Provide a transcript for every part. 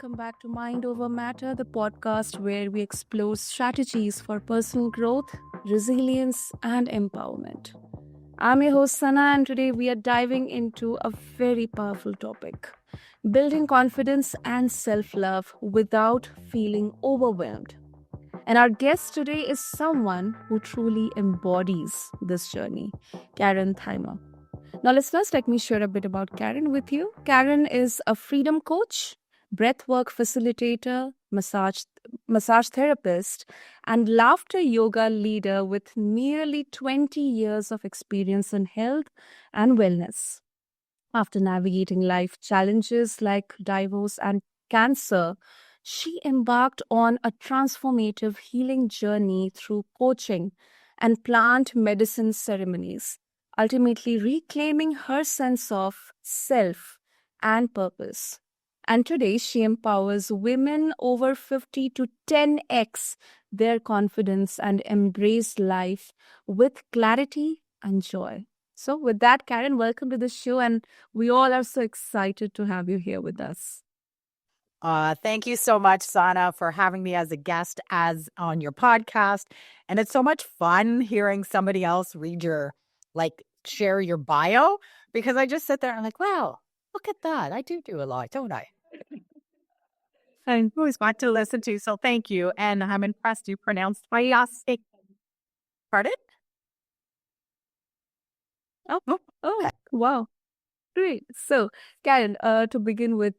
welcome back to Mind Over Matter, the podcast where we explore strategies for personal growth, resilience, and empowerment. I'm your host, Sana, and today we are diving into a very powerful topic: building confidence and self love without feeling overwhelmed. And our guest today is someone who truly embodies this journey, Karen Theimer. Now, listeners, let me share a bit about Karen with you. Karen is a freedom coach, breathwork facilitator, massage therapist, and laughter yoga leader with nearly 20 years of experience in health and wellness. After navigating life challenges like divorce and cancer, she embarked on a transformative healing journey through coaching and plant medicine ceremonies, ultimately reclaiming her sense of self and purpose. And today, she empowers women over 50 to 10x their confidence and embrace life with clarity and joy. So, with that, Karen, welcome to the show. And we all are so excited to have you here with us. Thank you so much, Sana, for having me as a guest as on your podcast. And it's so much fun hearing somebody else share your bio, because I just sit there and I'm like, wow, look at that. I do a lot, don't I? And always fun to listen to. So thank you. And I'm impressed you pronounced my last name. Pardon? Oh, wow. Great. So, Karen, to begin with,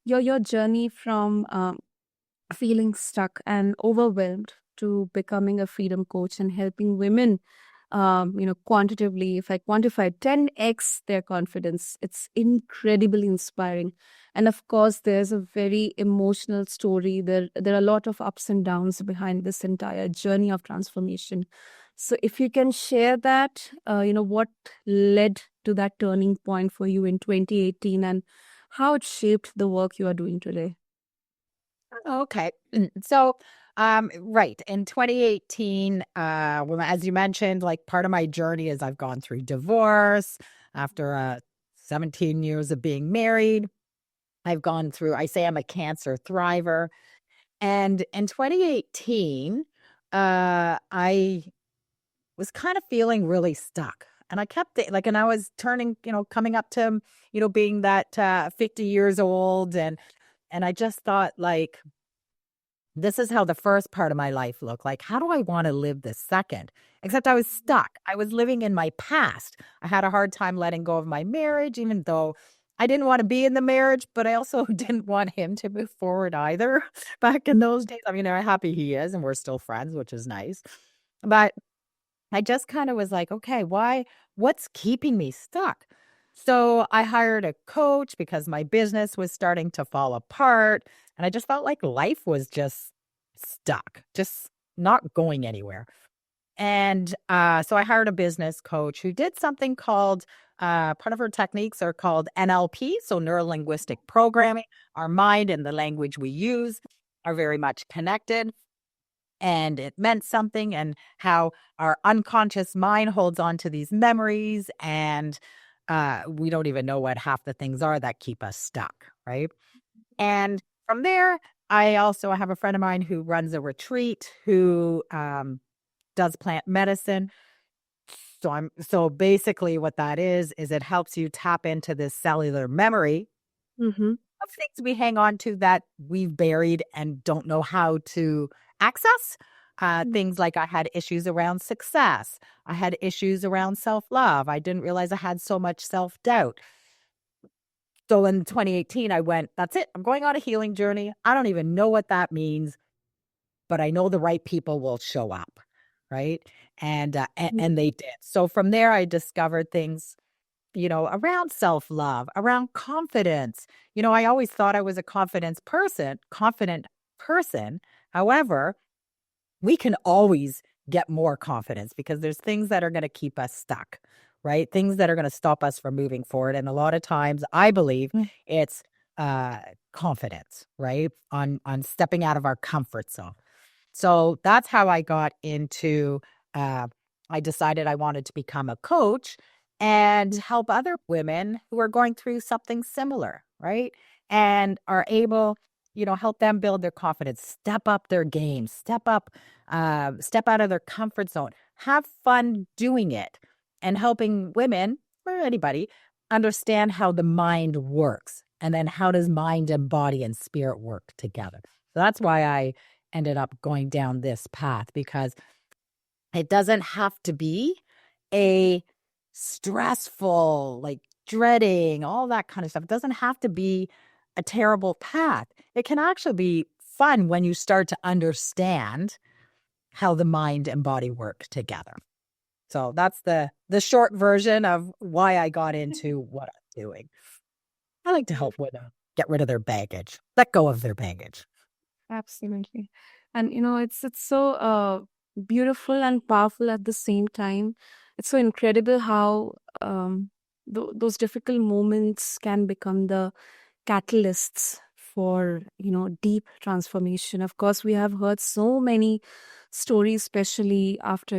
your journey from feeling stuck and overwhelmed to becoming a freedom coach and helping women, quantitatively, if I quantify 10x their confidence, it's incredibly inspiring. And of course, there's a very emotional story. There are a lot of ups and downs behind this entire journey of transformation. So, if you can share that, what led to that turning point for you in 2018 and how it shaped the work you are doing today. Okay. So, right. In 2018, as you mentioned, like part of my journey is I've gone through divorce after 17 years of being married. I've gone through, I say I'm a cancer thriver. And in 2018, I was kind of feeling really stuck. And I kept it and I was turning, coming up to, being that 50 years old. And I just thought, like, this is how the first part of my life looked. Like, how do I want to live the second? Except I was stuck. I was living in my past. I had a hard time letting go of my marriage, even though I didn't want to be in the marriage, but I also didn't want him to move forward either back in those days. I mean, I'm happy he is, and we're still friends, which is nice. But I just kind of was like, okay, what's keeping me stuck? So I hired a coach because my business was starting to fall apart. And I just felt like life was just stuck, just not going anywhere. And so I hired a business coach who did something called, part of her techniques are called NLP, so neuro linguistic programming. Our mind and the language we use are very much connected. And it meant something, and how our unconscious mind holds on to these memories, and we don't even know what half the things are that keep us stuck, right? And from there, I also have a friend of mine who runs a retreat who does plant medicine. So basically what that is it helps you tap into this cellular memory Mm-hmm. of things we hang on to that we've buried and don't know how to access. Things like I had issues around success. I had issues around self-love. I didn't realize I had so much self-doubt. So in 2018, I went, that's it. I'm going on a healing journey. I don't even know what that means, but I know the right people will show up. Right. And they did. So from there, I discovered things, around self-love, around confidence. I always thought I was a confident person. However, we can always get more confidence because there's things that are going to keep us stuck, right? Things that are going to stop us from moving forward. And a lot of times I believe it's confidence, right? On stepping out of our comfort zone. So that's how I got into, I decided I wanted to become a coach and help other women who are going through something similar, right? And are able help them build their confidence, step up their game, step out of their comfort zone, have fun doing it, and helping women or anybody understand how the mind works. And then how does mind and body and spirit work together? So that's why I ended up going down this path, because it doesn't have to be a stressful, like dreading, all that kind of stuff. It doesn't have to be a terrible path. It can actually be fun when you start to understand how the mind and body work together. So that's the short version of why I got into what I'm doing. I like to help women get rid of their baggage, let go of their baggage. Absolutely. And it's so beautiful and powerful at the same time. It's so incredible how those difficult moments can become the catalysts for deep transformation. Of course, we have heard so many stories, especially after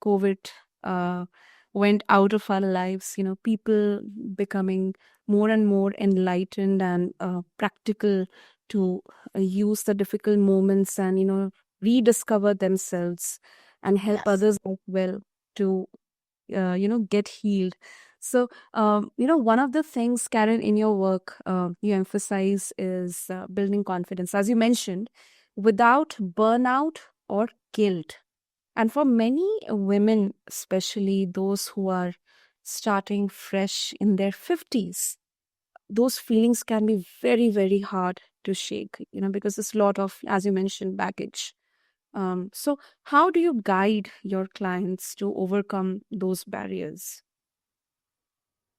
COVID uh, went out of our lives. People becoming more and more enlightened and practical to use the difficult moments and rediscover themselves and help Yes. others as well to get healed. So one of the things, Karen, in your work you emphasize is building confidence, as you mentioned, without burnout or guilt. And for many women, especially those who are starting fresh in their 50s, those feelings can be very, very hard to shake, because there's a lot of, as you mentioned, baggage. So, how do you guide your clients to overcome those barriers?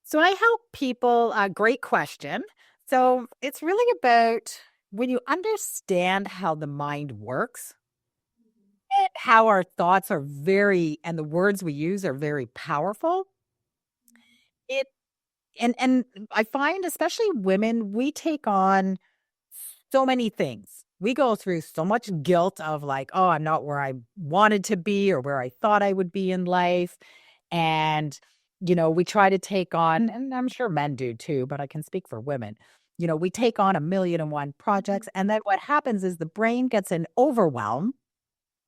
So I help people, great question. So it's really about when you understand how the mind works and how our thoughts are and the words we use are very powerful. It and I find, especially women, we take on so many things. We go through so much guilt of like, oh, I'm not where I wanted to be or where I thought I would be in life. And, we try to take on, and I'm sure men do too, but I can speak for women. We take on a million and one projects. And then what happens is the brain gets an overwhelm.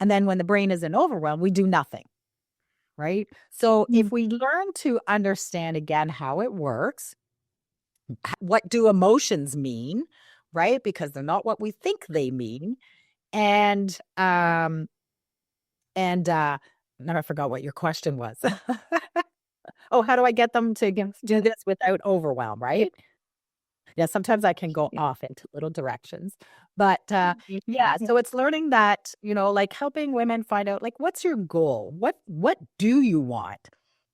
And then when the brain is in overwhelm, we do nothing. Right. So Mm. if we learn to understand again how it works, what do emotions mean, right? Because they're not what we think they mean. And now I forgot what your question was. Oh, how do I get them to do this without overwhelm, right? Yeah, sometimes I can go Yeah. off into little directions. But Yeah. yeah, so it's learning that, like helping women find out like what's your goal? What do you want?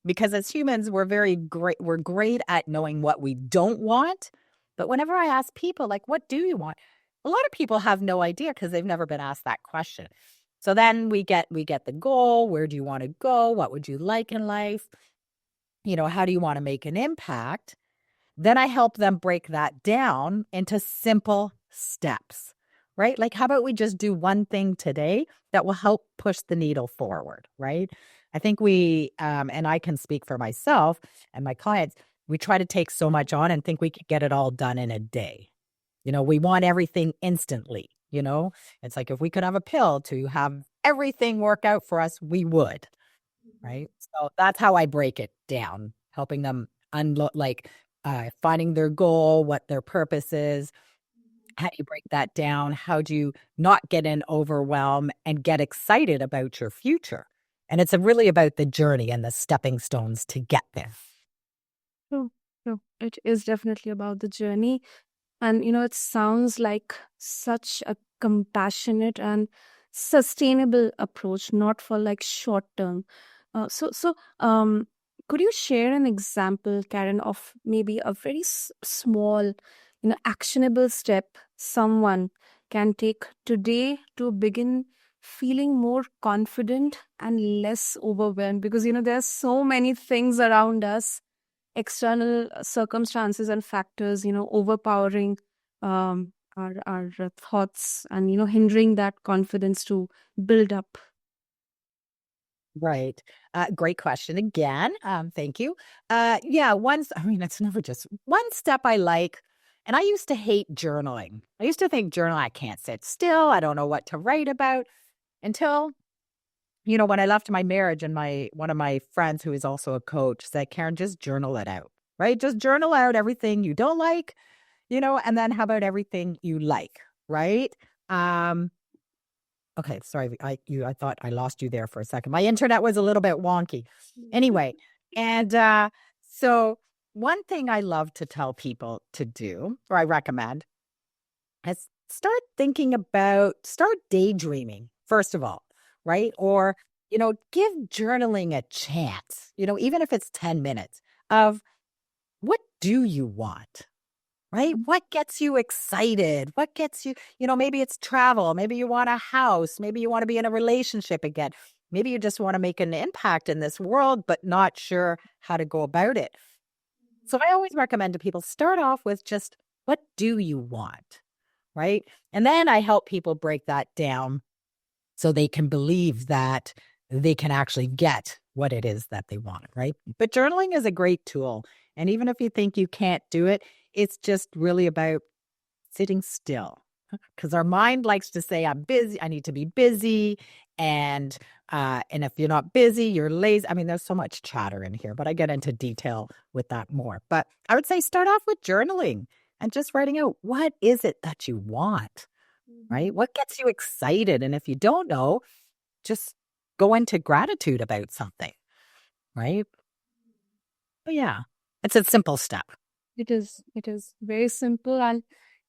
Because as humans, we're great at knowing what we don't want. But whenever I ask people like what do you want? A lot of people have no idea because they've never been asked that question. So then we get the goal, where do you want to go? What would you like in life? How do you want to make an impact? Then I help them break that down into simple steps, right? Like, how about we just do one thing today that will help push the needle forward, right? I think and I can speak for myself and my clients, we try to take so much on and think we can get it all done in a day. We want everything instantly, It's like if we could have a pill to have everything work out for us, we would, right? So that's how I break it down, helping them unload, like finding their goal, what their purpose is. How do you break that down? How do you not get in overwhelm and get excited about your future? And it's really about the journey and the stepping stones to get there. True, true. It is definitely about the journey. And, it sounds like such a compassionate and sustainable approach, not for like short term. So, could you share an example, Karen, of maybe a very small, actionable step someone can take today to begin feeling more confident and less overwhelmed? Because, there's so many things around us, external circumstances and factors, overpowering our thoughts and, hindering that confidence to build up. Right. Great question again. Thank you. Yeah, it's never just one step I like. And I used to hate journaling. I used to think journaling, I can't sit still. I don't know what to write about until, when I left my marriage and one of my friends who is also a coach said, Karen, just journal it out, right? Just journal out everything you don't like, and then how about everything you like, right? Okay, sorry, I thought I lost you there for a second. My internet was a little bit wonky. Anyway, and so one thing I love to tell people to do, or I recommend, is start daydreaming, first of all, right? Or, give journaling a chance, even if it's 10 minutes of what do you want? Right? What gets you excited? What gets you, maybe it's travel. Maybe you want a house. Maybe you want to be in a relationship again. Maybe you just want to make an impact in this world, but not sure how to go about it. So I always recommend to people start off with just what do you want? Right? And then I help people break that down so they can believe that they can actually get what it is that they want, right? But journaling is a great tool. And even if you think you can't do it, it's just really about sitting still, because our mind likes to say, I'm busy, I need to be busy. And if you're not busy, you're lazy. I mean, there's so much chatter in here, but I get into detail with that more. But I would say start off with journaling and just writing out, what is it that you want, right? What gets you excited? And if you don't know, just go into gratitude about something, right? But yeah, it's a simple step. It is. It is very simple, and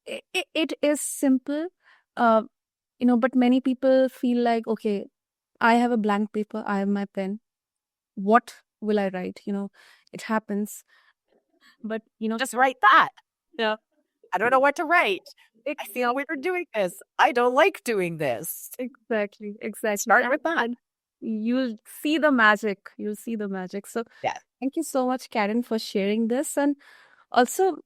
it is simple. Uh, but many people feel like, okay, I have a blank paper, I have my pen. What will I write? It happens, but Just write that. yeah, I don't know what to write. I feel weird doing this. I don't like doing this. exactly. Start with that. And you'll see the magic. You'll see the magic. So Yeah. thank you so much, Karen, for sharing this, and also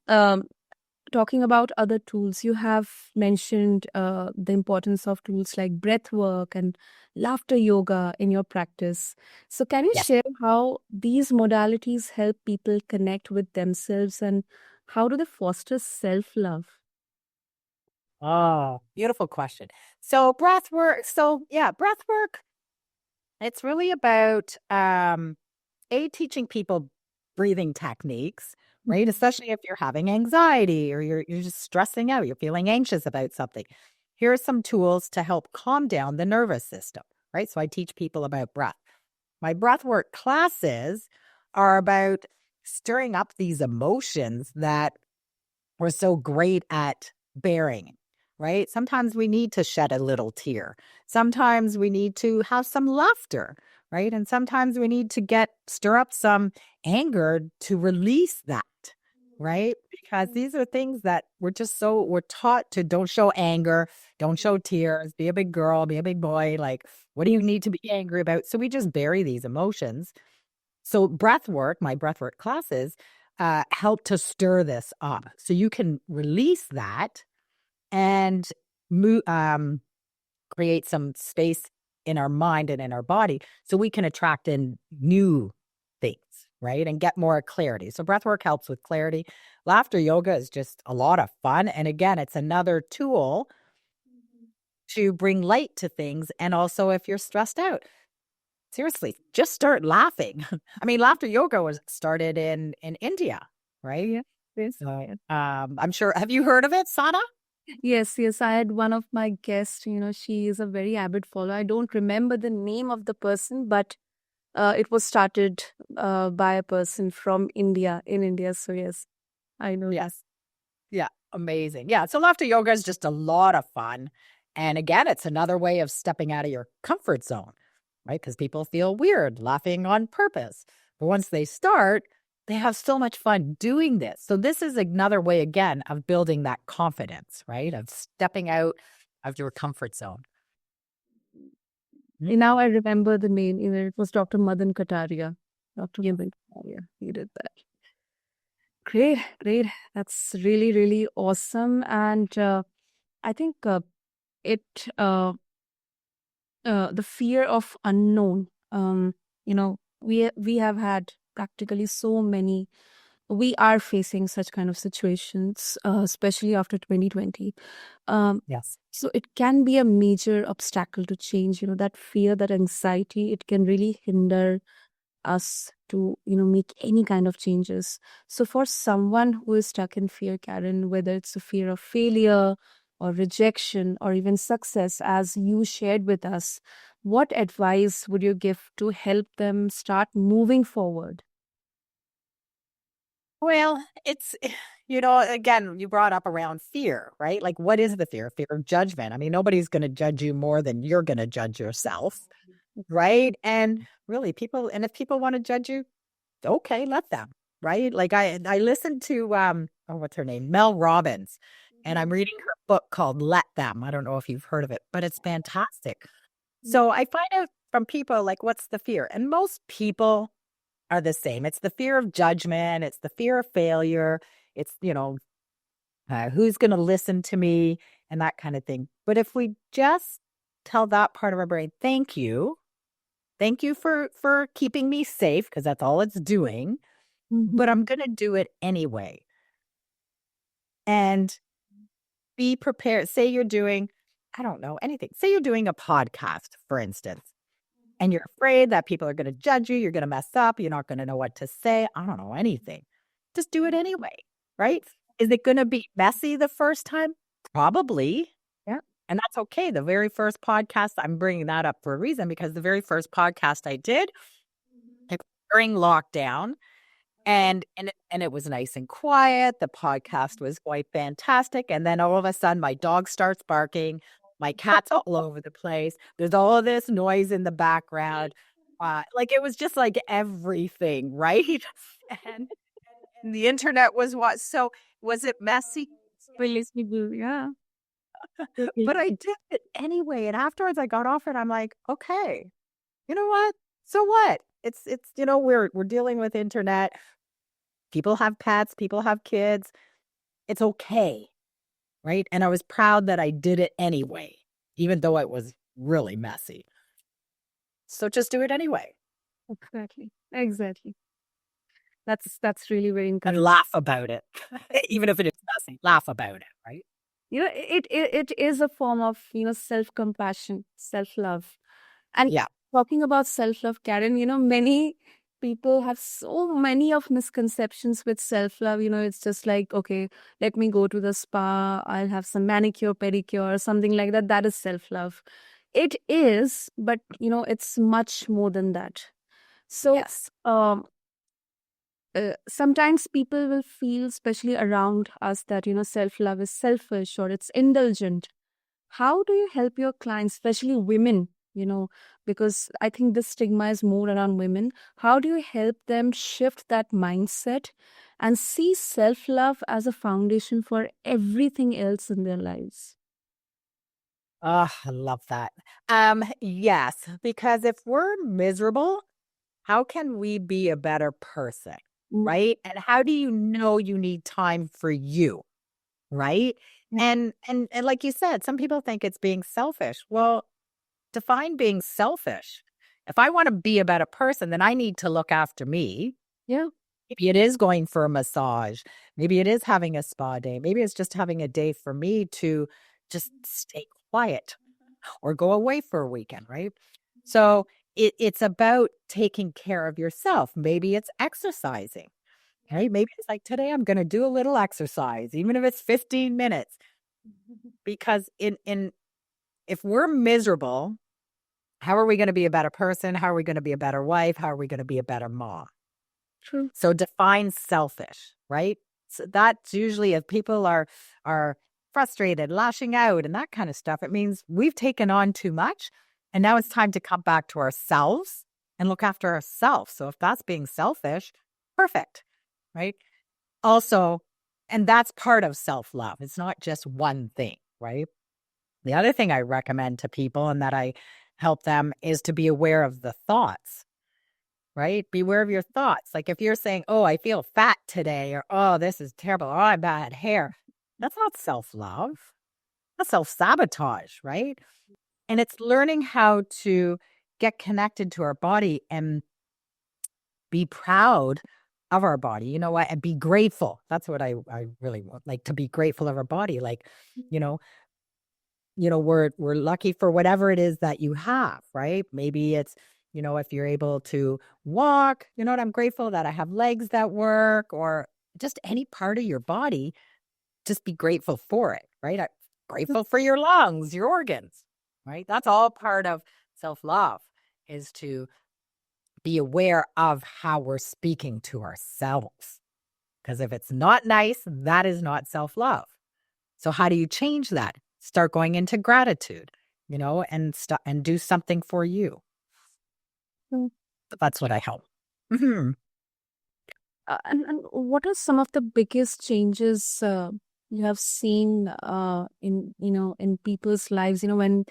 talking about other tools. You have mentioned the importance of tools like breath work and laughter yoga in your practice. So, can you Yes. share how these modalities help people connect with themselves, and how do they foster self love? Oh, beautiful question. So breath work. Breath work. It's really about teaching people breathing techniques, right? Especially if you're having anxiety or you're just stressing out, you're feeling anxious about something. Here are some tools to help calm down the nervous system, right? So I teach people about breath. My breathwork classes are about stirring up these emotions that we're so great at bearing, right? Sometimes we need to shed a little tear. Sometimes we need to have some laughter, right? And sometimes we need to stir up some anger to release that, right? Because these are things that we're taught to don't show anger, don't show tears, be a big girl, be a big boy. Like, what do you need to be angry about? So we just bury these emotions. So my breathwork classes help to stir this up. So you can release that and create some space in our mind and in our body so we can attract in new things, right? And get more clarity. So breathwork helps with clarity. Laughter yoga is just a lot of fun. And again, it's another tool to bring light to things. And also if you're stressed out, seriously, just start laughing. I mean, laughter yoga was started in India, right? Yeah. Yes. So, I'm sure. Have you heard of it, Sana? Yes, yes. I had one of my guests, she is a very avid follower. I don't remember the name of the person, but it was started by a person from India, in India. So, yes, I know. Yes. Yeah, amazing. Yeah, so laughter yoga is just a lot of fun. And again, it's another way of stepping out of your comfort zone, right? Because people feel weird laughing on purpose. But once they start, they have so much fun doing this. So this is another way, again, of building that confidence, right? Of stepping out of your comfort zone. Now I remember the name. It was Dr. Madan Kataria. Dr. Madan Kataria. He did that. Great, great. That's really, really awesome. And I think it the fear of unknown. We have had practically so many we are facing such kind of situations, especially after 2020. Um, Yes. so it can be a major obstacle to change. That fear, that anxiety, it can really hinder us to make any kind of changes. So for someone who is stuck in fear, Karen, whether it's a fear of failure or rejection or even success, as you shared with us, what advice would you give to help them start moving forward? Well, it's, again, you brought up around fear, right? Like, what is the fear? Fear of judgment. I mean, nobody's going to judge you more than you're going to judge yourself, right? And really, if people want to judge you, okay, let them, right? Like I listened to what's her name? Mel Robbins, and I'm reading her book called Let Them. I don't know if you've heard of it, but it's fantastic. So I find out from people like, what's the fear? And most people are the same. It's the fear of judgment, it's the fear of failure, it's, who's going to listen to me and that kind of thing. But if we just tell that part of our brain, thank you. Thank you for keeping me safe, because that's all it's doing, but I'm going to do it anyway. And be prepared. Say you're doing, I don't know, anything. Say you're doing a podcast, for instance, and you're afraid that people are going to judge you, you're going to mess up, you're not going to know what to say. I don't know anything. Just do it anyway, right? Is it going to be messy the first time? Probably. Yeah. And that's okay. The very first podcast, I'm bringing that up for a reason, because the very first podcast I did, like, during lockdown, and it was nice and quiet. The podcast was quite fantastic. And then all of a sudden, my dog starts barking. My cat's all over the place. There's all of this noise in the background. Like, it was just like everything, right? And, and the internet was what? So was it messy? Release people, yeah. But I did it anyway. And afterwards, I got off it. I'm like, okay, you know what? So what? It's we're dealing with internet. People have pets, people have kids. It's okay, right? And I was proud that I did it anyway, even though it was really messy. So just do it anyway Exactly. Exactly. That's really very and encouraging. laugh about it. Even if it is messy, laugh about it, right? It is a form of self-compassion, self-love. And Yeah. talking about self-love, Karen, many people have so many of misconceptions with self-love. It's just like, okay, let me go to the spa, I'll have some manicure, pedicure, or something like that. That is self-love. It is, but it's much more than that. So Yes. sometimes people will feel, especially around us, that self-love is selfish or it's indulgent. How do you help your clients, especially women, because I think this stigma is more around women? How do you help them shift that mindset and see self-love as a foundation for everything else in their lives? Oh, I love that. Yes, because if we're miserable, how can we be a better person? Mm, Right? And how do you know you need time for you? Right? yeah, And like you said, some people think it's being selfish. Well, define being selfish. If I want to be a better person, then I need to look after me. yeah, Maybe it is going for a massage. Maybe it is having a spa day. Maybe it's just having a day for me to just stay quiet or go away for a weekend, right? So it's about taking care of yourself. Maybe it's exercising, right? Maybe it's like, today I'm going to do a little exercise, even if it's 15 minutes, because if we're miserable, how are we going to be a better person? How are we going to be a better wife? How are we going to be a better mom? true. So define selfish, right? So that's usually, if people are frustrated, lashing out and that kind of stuff, it means we've taken on too much. And now it's time to come back to ourselves and look after ourselves. So if that's being selfish, perfect, right? Also, and that's part of self-love. It's not just one thing, right? The other thing I recommend to people and that I help them is to be aware of the thoughts, right? Be aware of your thoughts. Like, if you're saying, oh, I feel fat today, or oh, this is terrible, oh, I have bad hair. That's not self-love. That's self-sabotage, right? And it's learning how to get connected to our body and be proud of our body. You know what? And be grateful. That's what I really want, like, to be grateful of our body. Like, you know, we're lucky for whatever it is that you have, right? Maybe it's, if you're able to walk, I'm grateful that I have legs that work, or just any part of your body, just be grateful for it, right? Grateful for your lungs, your organs, right? That's all part of self-love, is to be aware of how we're speaking to ourselves. Because if it's not nice, that is not self-love. So how do you change that? Start going into gratitude, and do something for you. Mm. That's what I help. Hmm. And what are some of the biggest changes you have seen in people's lives, when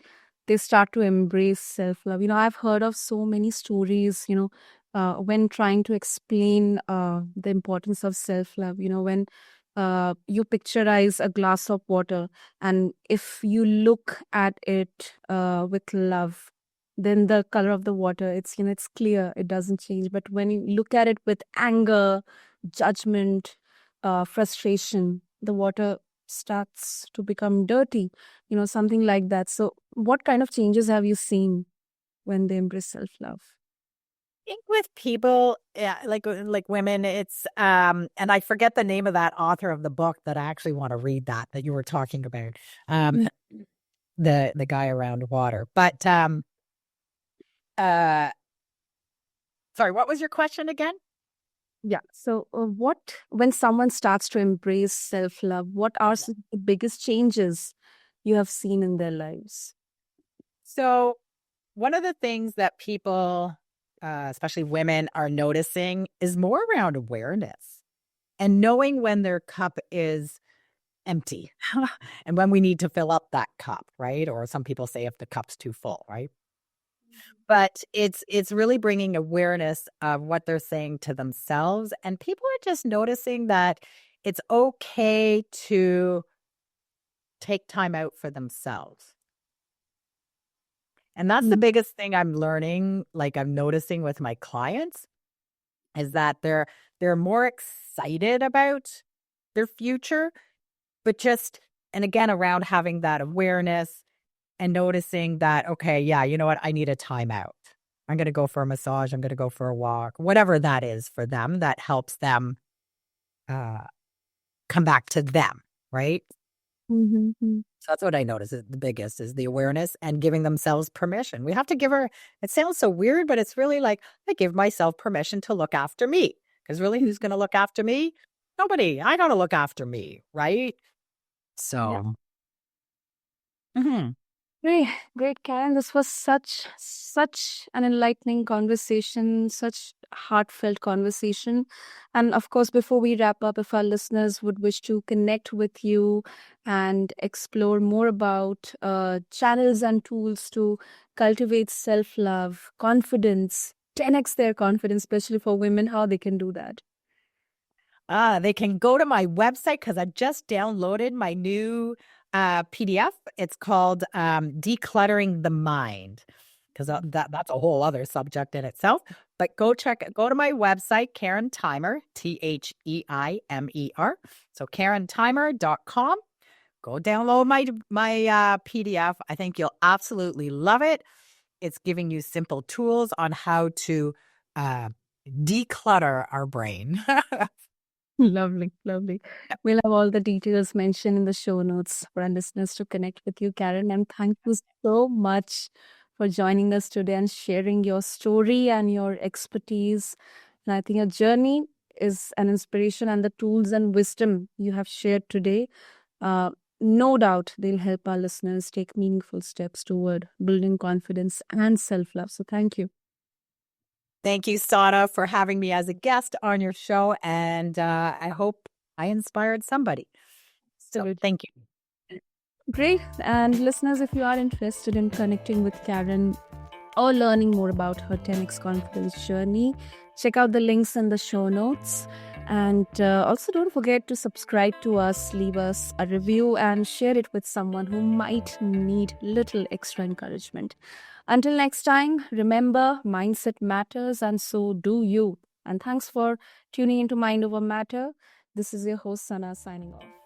they start to embrace self-love? I've heard of so many stories, when trying to explain the importance of self-love, when you picturize a glass of water, and if you look at it with love, then the color of the water, it's clear, it doesn't change. But when you look at it with anger, judgment, frustration, the water starts to become dirty, something like that. So what kind of changes have you seen when they embrace self-love? Think with people, yeah, like women, it's and I forget the name of that author of the book that I actually want to read, that you were talking about. The guy around water. But uh sorry, what was your question again? Yeah. So, when someone starts to embrace self love, what are some of the biggest changes you have seen in their lives? So one of the things that people, especially women, are noticing is more around awareness and knowing when their cup is empty and when we need to fill up that cup, right? Or some people say if the cup's too full, right? But it's really bringing awareness of what they're saying to themselves, and people are just noticing that it's okay to take time out for themselves. And that's the Mm. biggest thing I'm learning, like I'm noticing with my clients, is that they're more excited about their future, but just, and again, around having that awareness and noticing that, okay, yeah, you know what? I need a timeout. I'm going to go for a massage. I'm going to go for a walk, whatever that is for them that helps them uh, come back to them. Right. Mhm. So that's what I notice is the biggest, is the awareness and giving themselves permission. We have to give her, it sounds so weird, but it's really like, I give myself permission to look after me. Because really, who's going to look after me? Nobody. I got to look after me. Right. Yeah. So, mhm. Great, great, Karen. This was such an enlightening conversation, such heartfelt conversation. And of course, before we wrap up, if our listeners would wish to connect with you and explore more about channels and tools to cultivate self-love, confidence, 10x their confidence, especially for women, how they can do that. They can go to my website because I just downloaded my new PDF. It's called Decluttering the Mind, because that's a whole other subject in itself. But go to my website, Karen Theimer, Theimer. So KarenTheimer.com. Go download my PDF. I think you'll absolutely love it. It's giving you simple tools on how to declutter our brain. Lovely, lovely. We'll have all the details mentioned in the show notes for our listeners to connect with you, Karen. And thank you so much for joining us today and sharing your story and your expertise. And I think your journey is an inspiration, and the tools and wisdom you have shared today, uh, no doubt they'll help our listeners take meaningful steps toward building confidence and self love. So thank you. Thank you, Sana, for having me as a guest on your show. And I hope I inspired somebody. So Absolutely. thank you. Great. And listeners, if you are interested in connecting with Karen or learning more about her 10x confidence journey, check out the links in the show notes. And also, don't forget to subscribe to us, leave us a review, and share it with someone who might need little extra encouragement. Until next time, remember, mindset matters, and so do you. And thanks for tuning into Mind Over Matter. This is your host, Sana, signing off.